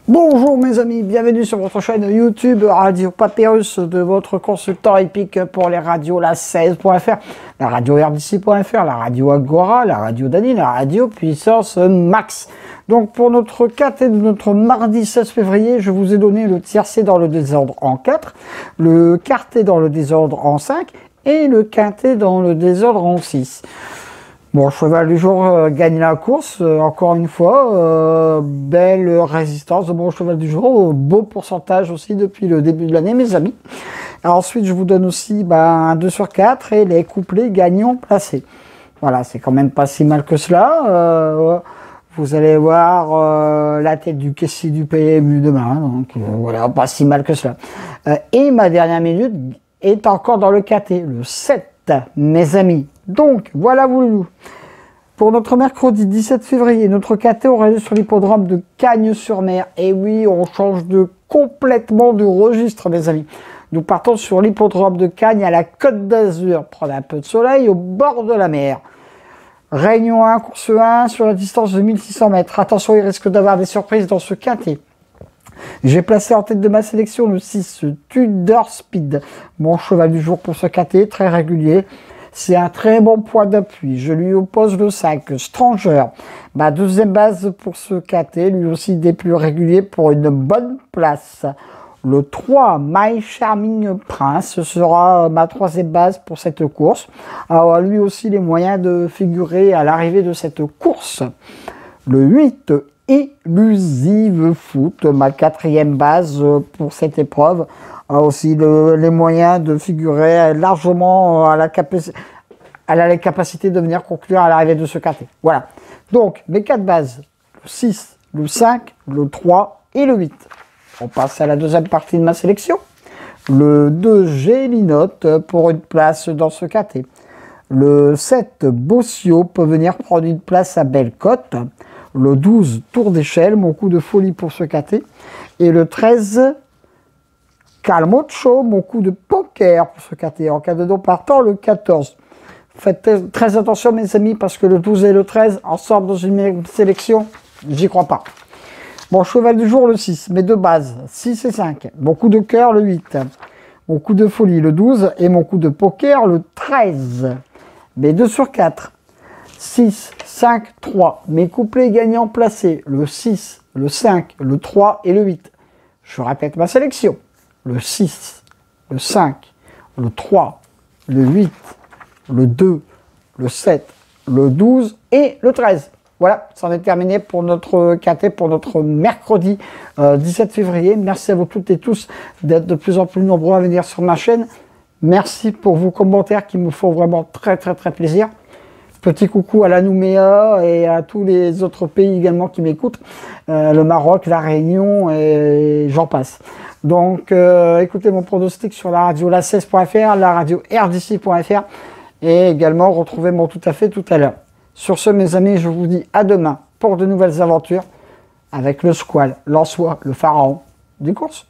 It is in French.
Bonjour mes amis, bienvenue sur votre chaîne YouTube Radio Papyrus de votre consultant épique pour les radios, la 16.fr, la radio RDC.fr, la radio Agora, la radio Dany, la radio Puissance Max. Donc pour notre KT de notre mardi 16 février, je vous ai donné le tiercé dans le désordre en 4, le quartet dans le désordre en 5 et le quintet dans le désordre en 6. Bon, cheval du jour gagne la course, encore une fois, belle résistance de bon cheval du jour, beau pourcentage aussi depuis le début de l'année mes amis. Alors, ensuite je vous donne aussi un 2 sur 4 et les couplets gagnants placés. Voilà, c'est quand même pas si mal que cela. Vous allez voir la tête du caissier du PMU demain, donc voilà, pas si mal que cela. Et ma dernière minute est encore dans le KT, le 7 mes amis. Donc, voilà vous. Pour notre mercredi 17 février, notre KT aura lieu sur l'hippodrome de Cagnes-sur-Mer. Et oui, on change complètement de registre, mes amis. Nous partons sur l'hippodrome de Cagnes à la Côte d'Azur, prendre un peu de soleil au bord de la mer. Réunion 1, course 1, sur la distance de 1600 mètres. Attention, il risque d'avoir des surprises dans ce KT. J'ai placé en tête de ma sélection le 6, Tudor Speed. Mon cheval du jour pour ce KT, très régulier. C'est un très bon point d'appui. Je lui oppose le 5, Stranger. Ma deuxième base pour ce KT, lui aussi des plus réguliers pour une bonne place. Le 3, My Charming Prince, ce sera ma troisième base pour cette course. Alors, lui aussi les moyens de figurer à l'arrivée de cette course. Le 8, Illusive Foot, ma quatrième base pour cette épreuve, a aussi les moyens de figurer largement à la capacité. Elle a la capacité de venir conclure à l'arrivée de ce KT. Voilà. Donc, mes 4 bases, le 6, le 5, le 3 et le 8. On passe à la deuxième partie de ma sélection. Le 2, Gélinote pour une place dans ce KT. Le 7, Bossio peut venir prendre une place à Bellecote. Le 12, Tour d'échelle, mon coup de folie pour ce KT. Et le 13, Calmocho, mon coup de poker pour ce KT. En cas de non partant, le 14. Faites très attention mes amis, parce que le 12 et le 13, ensemble dans une même sélection, j'y crois pas. Bon, cheval du jour, le 6, mes deux bases, 6 et 5. Mon coup de cœur, le 8. Mon coup de folie, le 12. Et mon coup de poker, le 13. Mes 2 sur 4. 6, 5, 3. Mes couplets gagnants placés, le 6, le 5, le 3 et le 8. Je répète ma sélection. Le 6, le 5, le 3, le 8, le 2, le 7, le 12 et le 13. Voilà, c'en est terminé pour notre KT, pour notre mercredi 17 février. Merci à vous toutes et tous d'être de plus en plus nombreux à venir sur ma chaîne. Merci pour vos commentaires qui me font vraiment très plaisir. Petit coucou à la Nouméa et à tous les autres pays également qui m'écoutent. Le Maroc, la Réunion et j'en passe. Donc écoutez mon pronostic sur la radio la 16.fr, la radio RDC.fr et également retrouvez mon tout à fait tout à l'heure. Sur ce mes amis, je vous dis à demain pour de nouvelles aventures avec le squal, l'ansois, le pharaon d'une course.